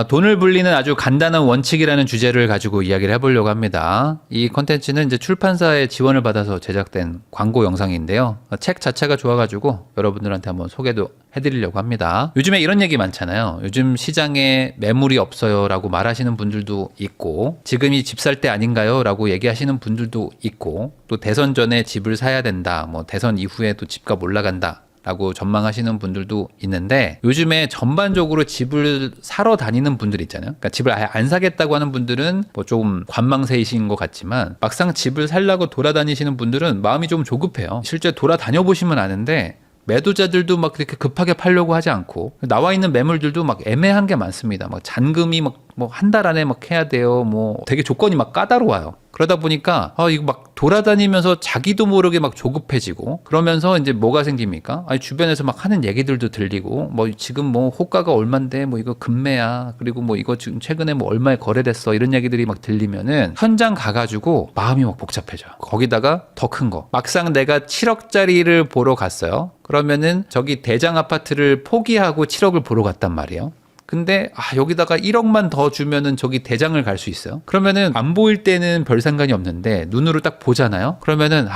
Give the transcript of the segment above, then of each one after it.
돈을 불리는 아주 간단한 원칙이라는 주제를 가지고 이야기를 해보려고 합니다. 이 콘텐츠는 이제 출판사의 지원을 받아서 제작된 광고 영상인데요. 책 자체가 좋아가지고 여러분들한테 한번 소개도 해드리려고 합니다. 요즘에 이런 얘기 많잖아요. 요즘 시장에 매물이 없어요 라고 말하시는 분들도 있고, 지금이 집 살 때 아닌가요 라고 얘기하시는 분들도 있고, 또 대선 전에 집을 사야 된다, 뭐 대선 이후에 또 집값 올라간다 라고 전망하시는 분들도 있는데, 요즘에 전반적으로 집을 사러 다니는 분들 있잖아요. 그러니까 집을 아예 안 사겠다고 하는 분들은 뭐 좀 관망세이신 것 같지만, 막상 집을 살려고 돌아다니시는 분들은 마음이 좀 조급해요. 실제 돌아다녀 보시면 아는데 매도자들도 막 그렇게 급하게 팔려고 하지 않고, 나와 있는 매물들도 막 애매한 게 많습니다. 막 잔금이 막 뭐 한 달 안에 막 해야 돼요. 뭐 되게 조건이 막 까다로워요. 그러다 보니까 이거 막 돌아다니면서 자기도 모르게 막 조급해지고, 그러면서 이제 뭐가 생깁니까? 아니, 주변에서 막 하는 얘기들도 들리고, 뭐 지금 뭐 호가가 얼만데 뭐 이거 금매야, 그리고 뭐 이거 지금 최근에 뭐 얼마에 거래됐어, 이런 얘기들이 막 들리면은 현장 가가지고 마음이 막 복잡해져요. 거기다가 더 큰 거, 막상 내가 7억짜리를 보러 갔어요. 그러면은 저기 대장 아파트를 포기하고 7억을 보러 갔단 말이에요. 근데 여기다가 1억만 더 주면은 저기 대장을 갈 수 있어요. 그러면은 안 보일 때는 별 상관이 없는데 눈으로 딱 보잖아요. 그러면은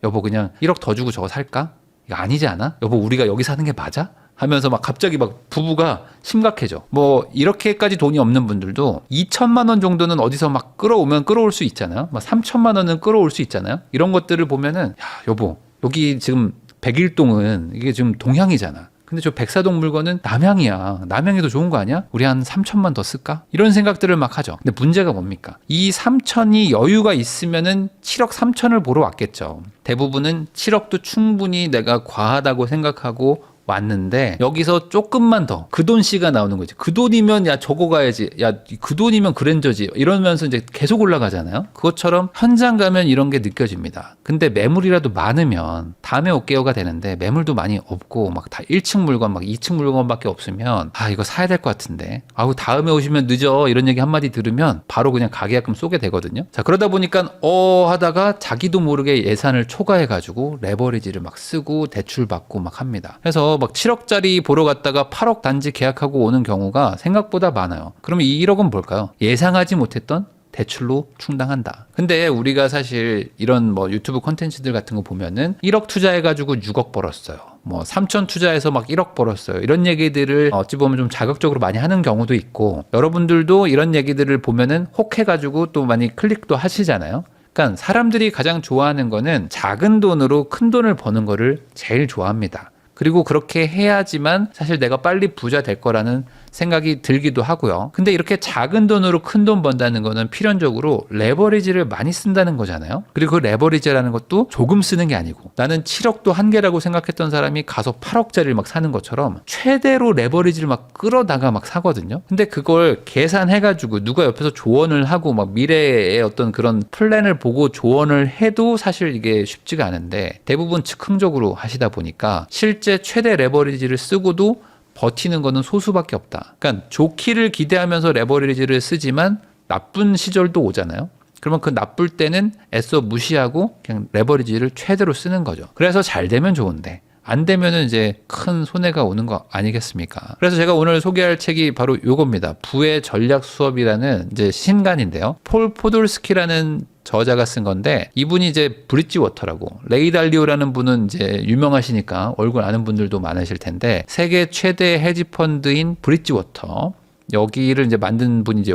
여보 그냥 1억 더 주고 저거 살까? 이거 아니지 않아? 여보 우리가 여기 사는 게 맞아? 하면서 막 갑자기 막 부부가 심각해져. 뭐 이렇게까지 돈이 없는 분들도 2천만 원 정도는 어디서 막 끌어오면 끌어올 수 있잖아요. 막 3천만 원은 끌어올 수 있잖아요. 이런 것들을 보면은 여보 여기 지금 백일동은 이게 지금 동향이잖아. 근데 저 백사동 물건은 남향이야. 남향이 더 좋은 거 아니야? 우리 한 3천만 더 쓸까? 이런 생각들을 막 하죠. 근데 문제가 뭡니까? 이 3천이 여유가 있으면은 7억 3천을 보러 왔겠죠. 대부분은 7억도 충분히 내가 과하다고 생각하고 왔는데, 여기서 조금만 더 그 돈 씨가 나오는 거지. 그 돈이면 야 저거 가야지, 야 그 돈이면 그랜저지, 이러면서 이제 계속 올라가잖아요. 그것처럼 현장 가면 이런 게 느껴집니다. 근데 매물이라도 많으면 다음에 올게요가 되는데, 매물도 많이 없고 막 다 1층 물건 막 2층 물건밖에 없으면 이거 사야 될 것 같은데, 다음에 오시면 늦어, 이런 얘기 한마디 들으면 바로 그냥 가계약금 쏘게 되거든요. 자, 그러다 보니까 하다가 자기도 모르게 예산을 초과해 가지고 레버리지를 막 쓰고 대출 받고 막 합니다. 그래서 막 7억짜리 보러 갔다가 8억 단지 계약하고 오는 경우가 생각보다 많아요. 그러면 이 1억은 뭘까요? 예상하지 못했던 대출로 충당한다. 근데 우리가 사실 이런 뭐 유튜브 콘텐츠들 같은 거 보면은 1억 투자해가지고 6억 벌었어요. 뭐 3천 투자해서 막 1억 벌었어요. 이런 얘기들을 어찌 보면 좀 자극적으로 많이 하는 경우도 있고, 여러분들도 이런 얘기들을 보면은 혹해가지고 또 많이 클릭도 하시잖아요. 그러니까 사람들이 가장 좋아하는 거는 작은 돈으로 큰 돈을 버는 거를 제일 좋아합니다. 그리고 그렇게 해야지만 사실 내가 빨리 부자 될 거라는 생각이 들기도 하고요. 근데 이렇게 작은 돈으로 큰 돈 번다는 거는 필연적으로 레버리지를 많이 쓴다는 거잖아요. 그리고 그 레버리지라는 것도 조금 쓰는 게 아니고, 나는 7억도 한계라고 생각했던 사람이 가서 8억짜리를 막 사는 것처럼 최대로 레버리지를 막 끌어다가 막 사거든요. 근데 그걸 계산해가지고 누가 옆에서 조언을 하고 막 미래의 어떤 그런 플랜을 보고 조언을 해도 사실 이게 쉽지가 않은데, 대부분 즉흥적으로 하시다 보니까 실제 최대 레버리지를 쓰고도 버티는 거는 소수밖에 없다. 그러니까 좋기를 기대하면서 레버리지를 쓰지만 나쁜 시절도 오잖아요. 그러면 그 나쁠 때는 애써 무시하고 그냥 레버리지를 최대로 쓰는 거죠. 그래서 잘 되면 좋은데 안 되면은 이제 큰 손해가 오는 거 아니겠습니까? 그래서 제가 오늘 소개할 책이 바로 요겁니다. 부의 전략 수업이라는 이제 신간인데요. 폴 포돌스키라는 저자가 쓴 건데, 이분이 이제 브릿지워터라고, 레이 달리오라는 분은 이제 유명하시니까 얼굴 아는 분들도 많으실 텐데, 세계 최대 헤지 펀드인 브릿지워터, 여기를 이제 만든 분이 이제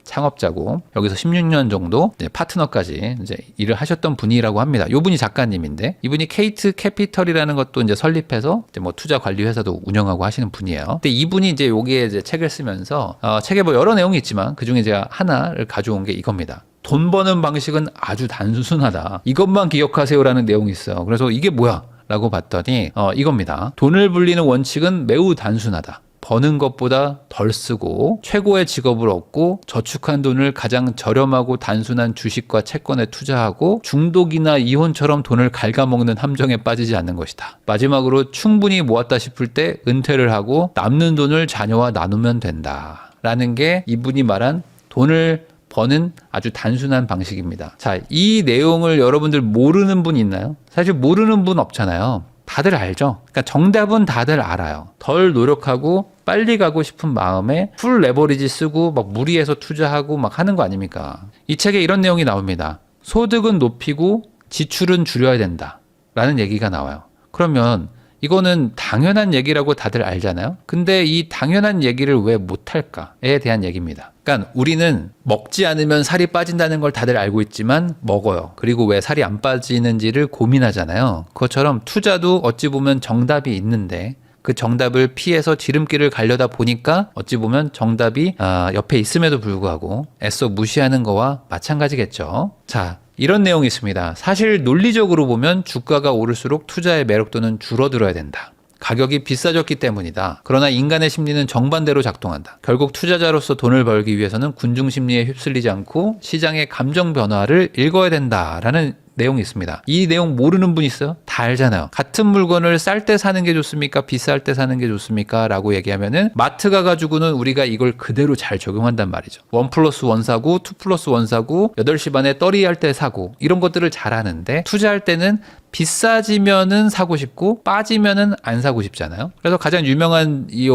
창업자고, 여기서 16년 정도 이제 파트너까지 이제 일을 하셨던 분이라고 합니다. 이분이 작가님인데, 이분이 케이트 캐피털이라는 것도 이제 설립해서 이제 뭐 투자 관리 회사도 운영하고 하시는 분이에요. 근데 이분이 이제 여기에 이제 책을 쓰면서 책에 뭐 여러 내용이 있지만 그 중에 제가 하나를 가져온 게 이겁니다. 돈 버는 방식은 아주 단순하다. 이것만 기억하세요라는 내용이 있어요. 그래서 이게 뭐야? 라고 봤더니 이겁니다. 돈을 불리는 원칙은 매우 단순하다. 버는 것보다 덜 쓰고 최고의 직업을 얻고 저축한 돈을 가장 저렴하고 단순한 주식과 채권에 투자하고 중독이나 이혼처럼 돈을 갉아먹는 함정에 빠지지 않는 것이다. 마지막으로 충분히 모았다 싶을 때 은퇴를 하고 남는 돈을 자녀와 나누면 된다. 라는 게 이분이 말한 돈을 버는 아주 단순한 방식입니다. 자, 이 내용을 여러분들 모르는 분 있나요? 사실 모르는 분 없잖아요. 다들 알죠? 그러니까 정답은 다들 알아요. 덜 노력하고 빨리 가고 싶은 마음에 풀 레버리지 쓰고 막 무리해서 투자하고 막 하는 거 아닙니까? 이 책에 이런 내용이 나옵니다. 소득은 높이고 지출은 줄여야 된다 라는 얘기가 나와요. 그러면 이거는 당연한 얘기라고 다들 알잖아요. 근데 이 당연한 얘기를 왜 못할까에 대한 얘기입니다. 그러니까 우리는 먹지 않으면 살이 빠진다는 걸 다들 알고 있지만 먹어요. 그리고 왜 살이 안 빠지는지를 고민하잖아요. 그것처럼 투자도 어찌 보면 정답이 있는데 그 정답을 피해서 지름길을 가려다 보니까 어찌 보면 정답이 옆에 있음에도 불구하고 애써 무시하는 거와 마찬가지겠죠. 자, 이런 내용이 있습니다. 사실 논리적으로 보면 주가가 오를수록 투자의 매력도는 줄어들어야 된다. 가격이 비싸졌기 때문이다. 그러나 인간의 심리는 정반대로 작동한다. 결국 투자자로서 돈을 벌기 위해서는 군중 심리에 휩쓸리지 않고 시장의 감정 변화를 읽어야 된다라는 내용이 있습니다. 이 내용 모르는 분 있어요? 다 알잖아요. 같은 물건을 쌀 때 사는 게 좋습니까? 비쌀 때 사는 게 좋습니까? 라고 얘기하면은 마트 가가지고는 우리가 이걸 그대로 잘 적용한단 말이죠. 1+1 사고 2+1 사고 8시 반에 떨이할 때 사고 이런 것들을 잘 하는데 투자할 때는 비싸지면은 사고 싶고 빠지면은 안 사고 싶잖아요. 그래서 가장 유명한 이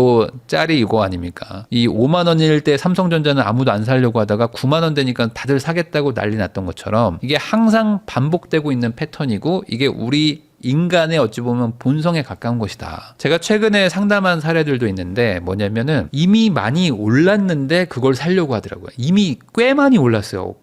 짤이 이거 아닙니까? 이 5만 원일 때 삼성전자는 아무도 안 사려고 하다가 9만 원 되니까 다들 사겠다고 난리 났던 것처럼 이게 항상 반복되고 있는 패턴이고 이게 우리 인간의 어찌 보면 본성에 가까운 것이다. 제가 최근에 상담한 사례들도 있는데 뭐냐면은 이미 많이 올랐는데 그걸 사려고 하더라고요. 이미 꽤 많이 올랐어요.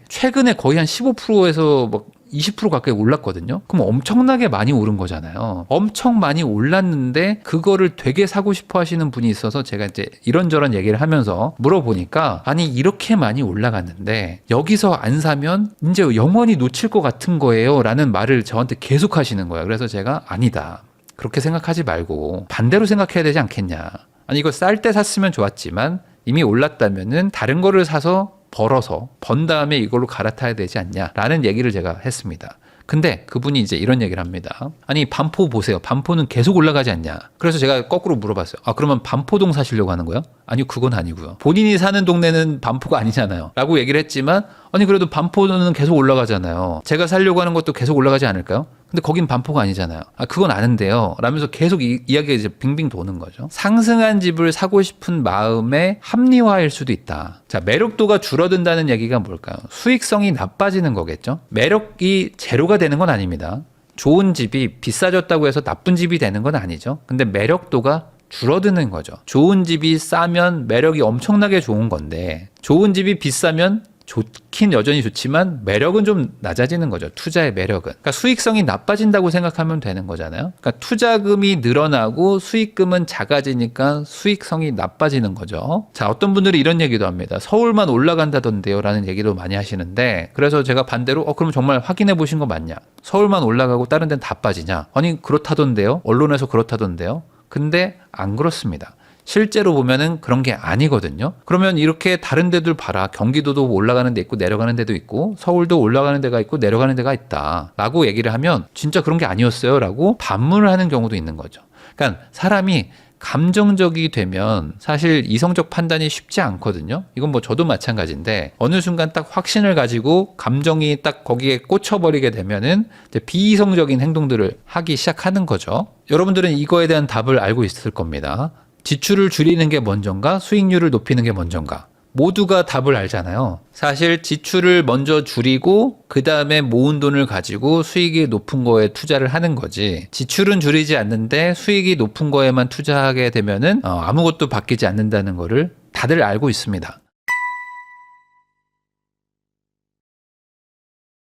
최근에 거의 한 15%에서 막 20% 가까이 올랐거든요. 그럼 엄청나게 많이 오른 거잖아요. 엄청 많이 올랐는데 그거를 되게 사고 싶어 하시는 분이 있어서 제가 이제 이런저런 얘기를 하면서 물어보니까 아니 이렇게 많이 올라갔는데 여기서 안 사면 이제 영원히 놓칠 것 같은 거예요 라는 말을 저한테 계속 하시는 거예요. 그래서 제가 아니다. 그렇게 생각하지 말고 반대로 생각해야 되지 않겠냐. 아니 이거 쌀 때 샀으면 좋았지만 이미 올랐다면은 다른 거를 사서 벌어서 번 다음에 이걸로 갈아타야 되지 않냐라는 얘기를 제가 했습니다. 근데 그분이 이제 이런 얘기를 합니다. 아니 반포 보세요. 반포는 계속 올라가지 않냐. 그래서 제가 거꾸로 물어봤어요. 아 그러면 반포동 사시려고 하는 거예요? 아니요 그건 아니고요. 본인이 사는 동네는 반포가 아니잖아요. 라고 얘기를 했지만 아니 그래도 반포는 계속 올라가잖아요. 제가 살려고 하는 것도 계속 올라가지 않을까요? 근데 거긴 반포가 아니잖아요. 아 그건 아는데요. 라면서 계속 이야기가 이제 빙빙 도는 거죠. 상승한 집을 사고 싶은 마음의 합리화일 수도 있다. 자, 매력도가 줄어든다는 얘기가 뭘까요? 수익성이 나빠지는 거겠죠. 매력이 제로가 되는 건 아닙니다. 좋은 집이 비싸졌다고 해서 나쁜 집이 되는 건 아니죠. 근데 매력도가 줄어드는 거죠. 좋은 집이 싸면 매력이 엄청나게 좋은 건데 좋은 집이 비싸면 좋긴 여전히 좋지만 매력은 좀 낮아지는 거죠. 투자의 매력은. 그러니까 수익성이 나빠진다고 생각하면 되는 거잖아요. 그러니까 투자금이 늘어나고 수익금은 작아지니까 수익성이 나빠지는 거죠. 자, 어떤 분들이 이런 얘기도 합니다. 서울만 올라간다던데요 라는 얘기도 많이 하시는데 그래서 제가 반대로 그럼 정말 확인해 보신 거 맞냐? 서울만 올라가고 다른 데는 다 빠지냐? 아니 그렇다던데요? 언론에서 그렇다던데요? 근데 안 그렇습니다. 실제로 보면은 그런 게 아니거든요. 그러면 이렇게 다른 데들 봐라. 경기도도 올라가는 데 있고 내려가는 데도 있고 서울도 올라가는 데가 있고 내려가는 데가 있다. 라고 얘기를 하면 진짜 그런 게 아니었어요. 라고 반문을 하는 경우도 있는 거죠. 그러니까 사람이 감정적이 되면 사실 이성적 판단이 쉽지 않거든요. 이건 뭐 저도 마찬가지인데 어느 순간 딱 확신을 가지고 감정이 딱 거기에 꽂혀버리게 되면은 이제 비이성적인 행동들을 하기 시작하는 거죠. 여러분들은 이거에 대한 답을 알고 있을 겁니다. 지출을 줄이는 게 먼저인가 수익률을 높이는 게 먼저인가 모두가 답을 알잖아요. 사실 지출을 먼저 줄이고 그 다음에 모은 돈을 가지고 수익이 높은 거에 투자를 하는 거지 지출은 줄이지 않는데 수익이 높은 거에만 투자하게 되면은 아무것도 바뀌지 않는다는 거를 다들 알고 있습니다.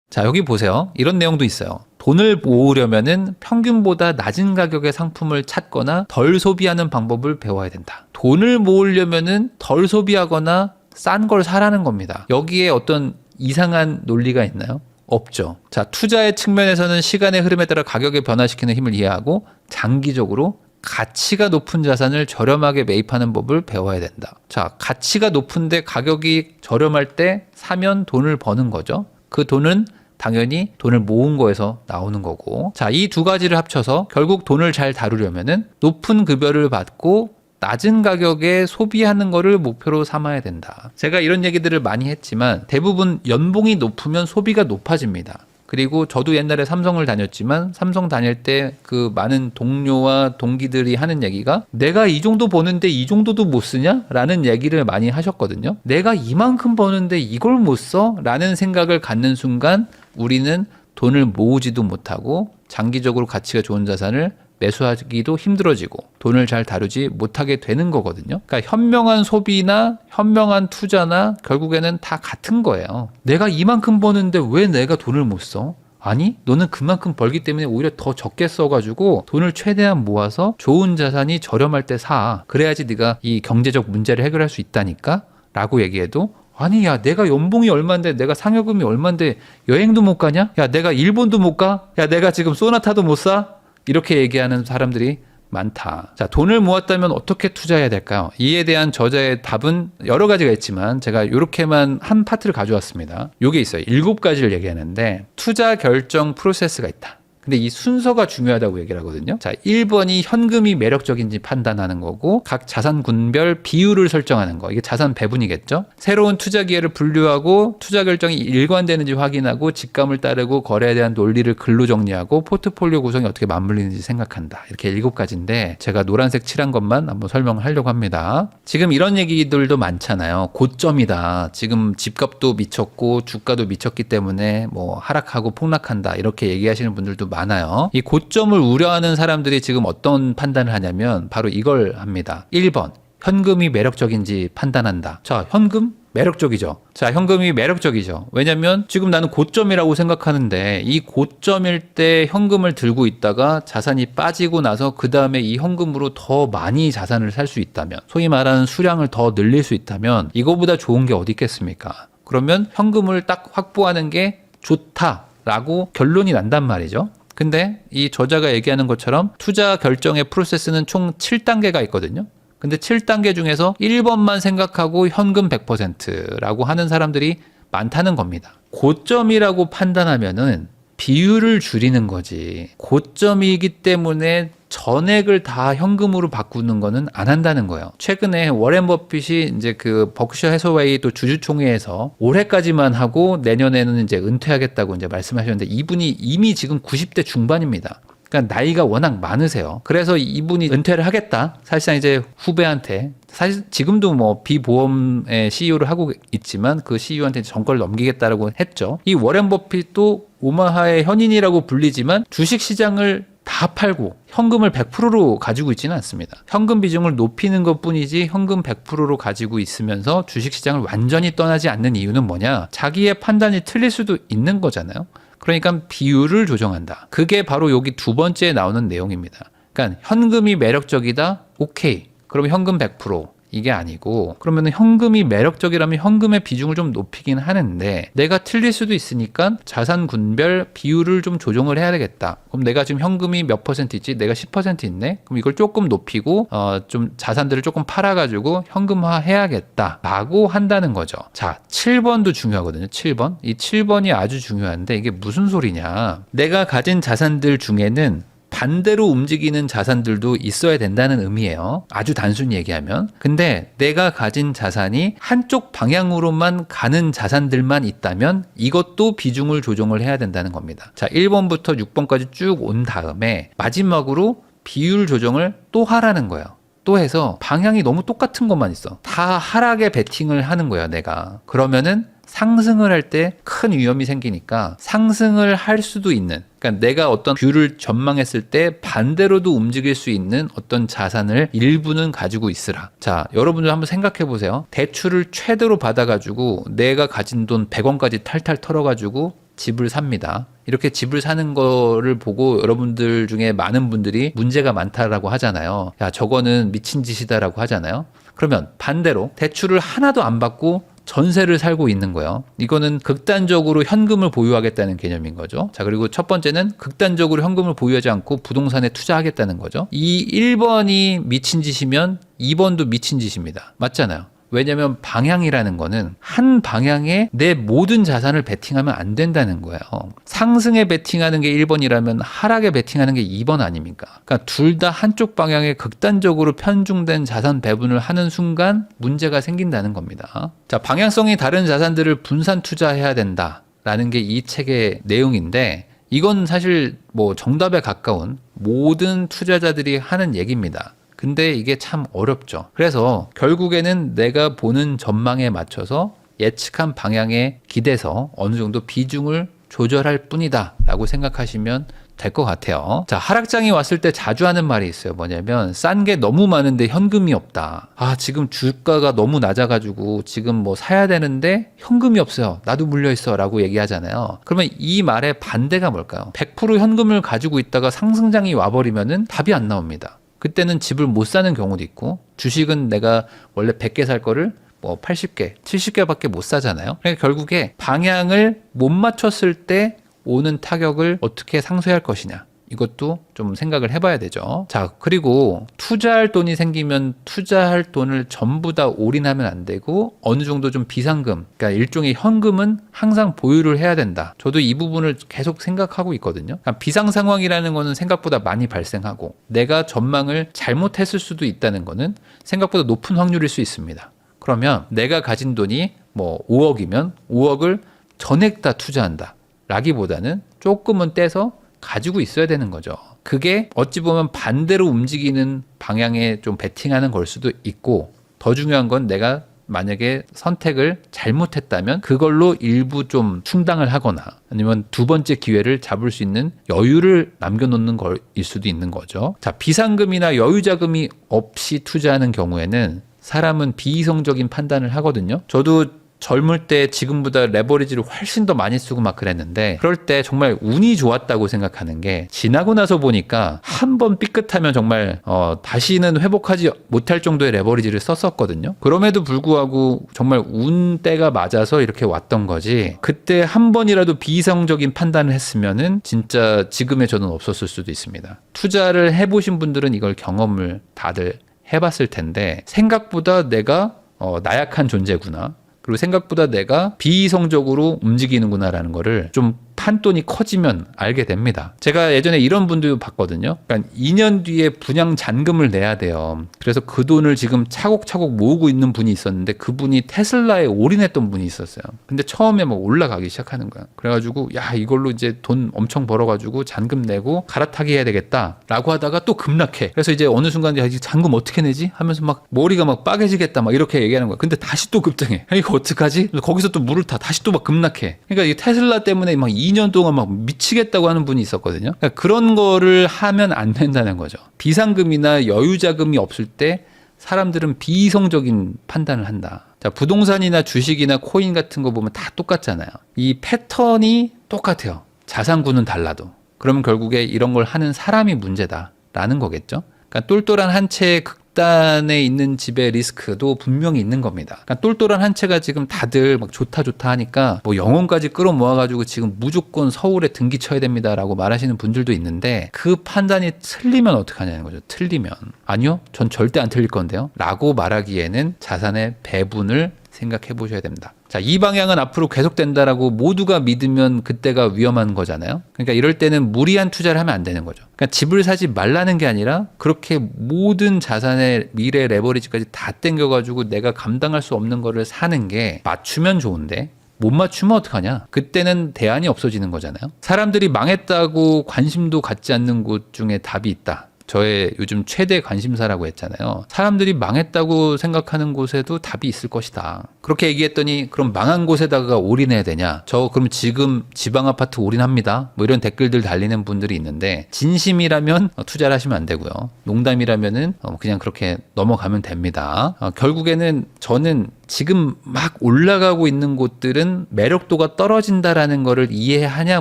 자, 여기 보세요. 이런 내용도 있어요. 돈을 모으려면은 평균보다 낮은 가격의 상품을 찾거나 덜 소비하는 방법을 배워야 된다. 돈을 모으려면은 덜 소비하거나 싼 걸 사라는 겁니다. 여기에 어떤 이상한 논리가 있나요? 없죠. 자, 투자의 측면에서는 시간의 흐름에 따라 가격을 변화시키는 힘을 이해하고 장기적으로 가치가 높은 자산을 저렴하게 매입하는 법을 배워야 된다. 자, 가치가 높은데 가격이 저렴할 때 사면 돈을 버는 거죠. 그 돈은 당연히 돈을 모은 거에서 나오는 거고 자, 이 두 가지를 합쳐서 결국 돈을 잘 다루려면은 높은 급여를 받고 낮은 가격에 소비하는 거를 목표로 삼아야 된다. 제가 이런 얘기들을 많이 했지만 대부분 연봉이 높으면 소비가 높아집니다. 그리고 저도 옛날에 삼성을 다녔지만 삼성 다닐 때 그 많은 동료와 동기들이 하는 얘기가 내가 이 정도 버는데 이 정도도 못 쓰냐? 라는 얘기를 많이 하셨거든요. 내가 이만큼 버는데 이걸 못 써? 라는 생각을 갖는 순간 우리는 돈을 모으지도 못하고 장기적으로 가치가 좋은 자산을 매수하기도 힘들어지고 돈을 잘 다루지 못하게 되는 거거든요. 그러니까 현명한 소비나 현명한 투자나 결국에는 다 같은 거예요. 내가 이만큼 버는데 왜 내가 돈을 못 써? 아니, 너는 그만큼 벌기 때문에 오히려 더 적게 써가지고 돈을 최대한 모아서 좋은 자산이 저렴할 때 사. 그래야지 네가 이 경제적 문제를 해결할 수 있다니까? 라고 얘기해도 아니, 야, 내가 연봉이 얼만데, 내가 상여금이 얼만데 여행도 못 가냐? 야, 내가 일본도 못 가? 야, 내가 지금 소나타도 못 사? 이렇게 얘기하는 사람들이 많다. 자, 돈을 모았다면 어떻게 투자해야 될까요? 이에 대한 저자의 답은 여러 가지가 있지만 제가 이렇게만 한 파트를 가져왔습니다. 요게 있어요. 7가지를 얘기하는데 투자 결정 프로세스가 있다. 근데 이 순서가 중요하다고 얘기를 하거든요. 자, 1번이 현금이 매력적인지 판단하는 거고 각 자산군별 비율을 설정하는 거. 이게 자산 배분이겠죠. 새로운 투자 기회를 분류하고 투자 결정이 일관되는지 확인하고 직감을 따르고 거래에 대한 논리를 글로 정리하고 포트폴리오 구성이 어떻게 맞물리는지 생각한다. 이렇게 7가지인데 제가 노란색 칠한 것만 한번 설명을 하려고 합니다. 지금 이런 얘기들도 많잖아요. 고점이다. 지금 집값도 미쳤고 주가도 미쳤기 때문에 뭐 하락하고 폭락한다. 이렇게 얘기하시는 분들도 많아요. 이 고점을 우려하는 사람들이 지금 어떤 판단을 하냐면 바로 이걸 합니다. 1번, 현금이 매력적인지 판단한다. 자, 현금? 매력적이죠. 자, 현금이 매력적이죠. 왜냐면 지금 나는 고점이라고 생각하는데 이 고점일 때 현금을 들고 있다가 자산이 빠지고 나서 그 다음에 이 현금으로 더 많이 자산을 살 수 있다면, 소위 말하는 수량을 더 늘릴 수 있다면 이거보다 좋은 게 어디 있겠습니까? 그러면 현금을 딱 확보하는 게 좋다라고 결론이 난단 말이죠. 근데 이 저자가 얘기하는 것처럼 투자 결정의 프로세스는 총 7단계가 있거든요. 근데 7단계 중에서 1번만 생각하고 현금 100%라고 하는 사람들이 많다는 겁니다. 고점이라고 판단하면은 비율을 줄이는 거지. 고점이기 때문에 전액을 다 현금으로 바꾸는 거는 안 한다는 거예요. 최근에 워렌 버핏이 이제 그 버크셔 해서웨이 또 주주총회에서 올해까지만 하고 내년에는 이제 은퇴하겠다고 이제 말씀하셨는데 이분이 이미 지금 90대 중반입니다. 그러니까 나이가 워낙 많으세요. 그래서 이분이 은퇴를 하겠다. 사실상 이제 후배한테 사실 지금도 뭐 비보험의 CEO를 하고 있지만 그 CEO한테 정권을 넘기겠다라고 했죠. 이 워렌 버핏도 오마하의 현인이라고 불리지만 주식 시장을 다 팔고 현금을 100%로 가지고 있지는 않습니다. 현금 비중을 높이는 것뿐이지 현금 100%로 가지고 있으면서 주식시장을 완전히 떠나지 않는 이유는 뭐냐? 자기의 판단이 틀릴 수도 있는 거잖아요. 그러니까 비율을 조정한다. 그게 바로 여기 2번째에 나오는 내용입니다. 그러니까 현금이 매력적이다? 오케이. 그럼 현금 100%. 이게 아니고 그러면 현금이 매력적이라면 현금의 비중을 좀 높이긴 하는데 내가 틀릴 수도 있으니까 자산군별 비율을 좀 조정을 해야 되겠다. 그럼 내가 지금 현금이 몇 퍼센트 있지? 내가 10% 있네? 그럼 이걸 조금 높이고 좀 자산들을 조금 팔아가지고 현금화 해야겠다 라고 한다는 거죠. 자, 7번도 중요하거든요. 7번. 이 7번이 아주 중요한데 이게 무슨 소리냐. 내가 가진 자산들 중에는 반대로 움직이는 자산들도 있어야 된다는 의미예요. 아주 단순히 얘기하면. 근데 내가 가진 자산이 한쪽 방향으로만 가는 자산들만 있다면 이것도 비중을 조정을 해야 된다는 겁니다. 자, 1번부터 6번까지 쭉 온 다음에 마지막으로 비율 조정을 또 하라는 거예요. 또 해서 방향이 너무 똑같은 것만 있어. 다 하락에 베팅을 하는 거예요, 내가. 그러면은 상승을 할 때 큰 위험이 생기니까 상승을 할 수도 있는, 그러니까 내가 어떤 뷰를 전망했을 때 반대로도 움직일 수 있는 어떤 자산을 일부는 가지고 있으라. 자, 여러분들 한번 생각해 보세요. 대출을 최대로 받아가지고 내가 가진 돈 100원까지 탈탈 털어가지고 집을 삽니다. 이렇게 집을 사는 거를 보고 여러분들 중에 많은 분들이 문제가 많다라고 하잖아요. 야, 저거는 미친 짓이다라고 하잖아요. 그러면 반대로 대출을 하나도 안 받고 전세를 살고 있는 거예요. 이거는 극단적으로 현금을 보유하겠다는 개념인 거죠. 자, 그리고 첫 번째는 극단적으로 현금을 보유하지 않고 부동산에 투자하겠다는 거죠. 이 1번이 미친 짓이면 2번도 미친 짓입니다. 맞잖아요. 왜냐하면 방향이라는 거는 한 방향에 내 모든 자산을 베팅하면 안 된다는 거예요. 상승에 베팅하는 게 1번이라면 하락에 베팅하는 게 2번 아닙니까? 그러니까 둘 다 한쪽 방향에 극단적으로 편중된 자산 배분을 하는 순간 문제가 생긴다는 겁니다. 자, 방향성이 다른 자산들을 분산 투자해야 된다. 라는 게 이 책의 내용인데 이건 사실 뭐 정답에 가까운 모든 투자자들이 하는 얘기입니다. 근데 이게 참 어렵죠. 그래서 결국에는 내가 보는 전망에 맞춰서 예측한 방향에 기대서 어느 정도 비중을 조절할 뿐이다 라고 생각하시면 될 것 같아요. 자, 하락장이 왔을 때 자주 하는 말이 있어요. 뭐냐면 싼 게 너무 많은데 현금이 없다. 아, 지금 주가가 너무 낮아가지고 지금 뭐 사야 되는데 현금이 없어요. 나도 물려있어 라고 얘기하잖아요. 그러면 이 말의 반대가 뭘까요? 100% 현금을 가지고 있다가 상승장이 와버리면은 답이 안 나옵니다. 그때는 집을 못 사는 경우도 있고 주식은 내가 원래 100개 살 거를 뭐 80개, 70개밖에 못 사잖아요. 그러니까 결국에 방향을 못 맞췄을 때 오는 타격을 어떻게 상쇄할 것이냐. 이것도 좀 생각을 해봐야 되죠. 자, 그리고 투자할 돈이 생기면 투자할 돈을 전부 다 올인하면 안 되고 어느 정도 좀 비상금, 그러니까 일종의 현금은 항상 보유를 해야 된다. 저도 이 부분을 계속 생각하고 있거든요. 그러니까 비상 상황이라는 거는 생각보다 많이 발생하고 내가 전망을 잘못했을 수도 있다는 거는 생각보다 높은 확률일 수 있습니다. 그러면 내가 가진 돈이 뭐 5억이면 5억을 전액 다 투자한다 라기보다는 조금은 떼서 가지고 있어야 되는 거죠. 그게 어찌 보면 반대로 움직이는 방향에 좀 베팅하는 걸 수도 있고 더 중요한 건 내가 만약에 선택을 잘못했다면 그걸로 일부 좀 충당을 하거나 아니면 두 번째 기회를 잡을 수 있는 여유를 남겨놓는 거일 수도 있는 거죠. 자, 비상금이나 여유자금이 없이 투자하는 경우에는 사람은 비이성적인 판단을 하거든요. 저도 젊을 때 지금보다 레버리지를 훨씬 더 많이 쓰고 막 그랬는데 그럴 때 정말 운이 좋았다고 생각하는 게 지나고 나서 보니까 한 번 삐끗하면 정말 다시는 회복하지 못할 정도의 레버리지를 썼었거든요. 그럼에도 불구하고 정말 운때가 맞아서 이렇게 왔던 거지 그때 한 번이라도 비이성적인 판단을 했으면은 진짜 지금의 저는 없었을 수도 있습니다. 투자를 해보신 분들은 이걸 경험을 다들 해봤을 텐데 생각보다 내가 나약한 존재구나. 그리고 생각보다 내가 비이성적으로 움직이는구나라는 거를 좀 판돈이 커지면 알게 됩니다. 제가 예전에 이런 분들도 봤거든요. 그러니까 2년 뒤에 분양 잔금을 내야 돼요. 그래서 그 돈을 지금 차곡차곡 모으고 있는 분이 있었는데 그분이 테슬라에 올인했던 분이 있었어요. 근데 처음에 막 올라가기 시작하는 거야. 그래가지고 야 이걸로 이제 돈 엄청 벌어가지고 잔금 내고 갈아타기 해야 되겠다라고 하다가 또 급락해. 그래서 이제 어느 순간 야 잔금 어떻게 내지? 하면서 막 머리가 막 빠개지겠다 막 이렇게 얘기하는 거야. 근데 다시 또 급등해. 이거 어떡하지? 거기서 또 물을 타. 다시 또 막 급락해. 그러니까 이 테슬라 때문에 막 2년 동안 막 미치겠다고 하는 분이 있었거든요. 그러니까 그런 거를 하면 안 된다는 거죠. 비상금이나 여유자금이 없을 때 사람들은 비이성적인 판단을 한다. 자, 부동산이나 주식이나 코인 같은 거 보면 다 똑같잖아요. 이 패턴이 똑같아요. 자산구는 달라도. 그러면 결국에 이런 걸 하는 사람이 문제다라는 거겠죠. 그러니까 똘똘한 한 채의 극단에 있는 집의 리스크도 분명히 있는 겁니다. 그러니까 똘똘한 한 채가 지금 다들 막 좋다 하니까 뭐 영혼까지 끌어모아가지고 지금 무조건 서울에 등기 쳐야 됩니다라고 말하시는 분들도 있는데 그 판단이 틀리면 어떡하냐는 거죠. 틀리면 아니요, 전 절대 안 틀릴 건데요 라고 말하기에는 자산의 배분을 생각해 보셔야 됩니다. 자, 이 방향은 앞으로 계속된다라고 모두가 믿으면 그때가 위험한 거잖아요. 그러니까 이럴 때는 무리한 투자를 하면 안 되는 거죠. 그러니까 집을 사지 말라는 게 아니라 그렇게 모든 자산의 미래 레버리지까지 다 땡겨가지고 내가 감당할 수 없는 거를 사는 게 맞추면 좋은데 못 맞추면 어떡하냐? 그때는 대안이 없어지는 거잖아요. 사람들이 망했다고 관심도 갖지 않는 곳 중에 답이 있다. 저의 요즘 최대 관심사라고 했잖아요. 사람들이 망했다고 생각하는 곳에도 답이 있을 것이다. 그렇게 얘기했더니 그럼 망한 곳에다가 올인해야 되냐? 저 그럼 지금 지방 아파트 올인합니다. 뭐 이런 댓글들 달리는 분들이 있는데 진심이라면 투자를 하시면 안 되고요. 농담이라면은 그냥 그렇게 넘어가면 됩니다. 결국에는 저는 지금 막 올라가고 있는 곳들은 매력도가 떨어진다라는 거를 이해하냐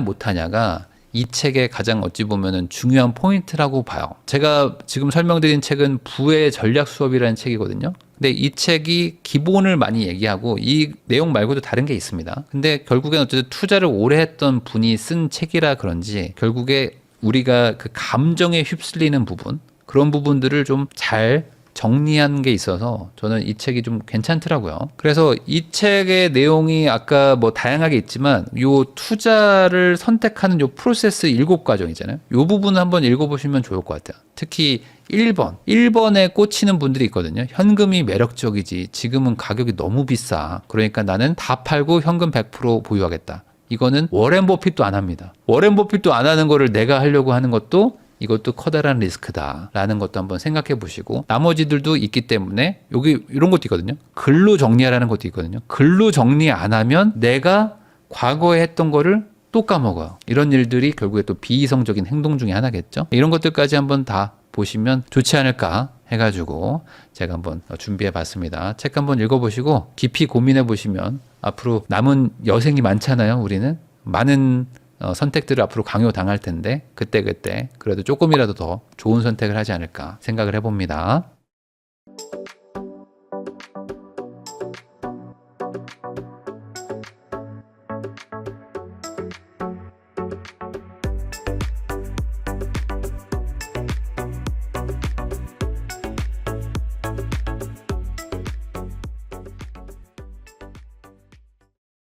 못하냐가 이 책의 가장 어찌 보면은 중요한 포인트라고 봐요. 제가 지금 설명드린 책은 부의 전략 수업이라는 책이거든요. 근데 이 책이 기본을 많이 얘기하고 이 내용 말고도 다른 게 있습니다. 근데 결국엔 어쨌든 투자를 오래 했던 분이 쓴 책이라 그런지 결국에 우리가 그 감정에 휩쓸리는 부분 그런 부분들을 좀 잘 정리한 게 있어서 저는 이 책이 좀 괜찮더라고요. 그래서 이 책의 내용이 아까 뭐 다양하게 있지만 요 투자를 선택하는 요 프로세스 7과정이잖아요. 요 부분을 한번 읽어보시면 좋을 것 같아요. 특히 1번에 꽂히는 분들이 있거든요. 현금이 매력적이지 지금은 가격이 너무 비싸. 그러니까 나는 다 팔고 현금 100% 보유하겠다. 이거는 워렌 버핏도 안 합니다. 워렌 버핏도 안 하는 거를 내가 하려고 하는 것도 이것도 커다란 리스크다라는 것도 한번 생각해 보시고, 나머지들도 있기 때문에 여기 이런 것도 있거든요. 근로 정리하라는 것도 있거든요. 근로 정리 안 하면 내가 과거에 했던 거를 또 까먹어요. 이런 일들이 결국에 또 비이성적인 행동 중에 하나겠죠. 이런 것들까지 한번 다 보시면 좋지 않을까 해가지고 제가 한번 준비해 봤습니다. 책 한번 읽어보시고 깊이 고민해 보시면 앞으로 남은 여생이 많잖아요. 우리는 많은 선택들을 앞으로 강요당할 텐데 그때 그래도 조금이라도 더 좋은 선택을 하지 않을까 생각을 해봅니다.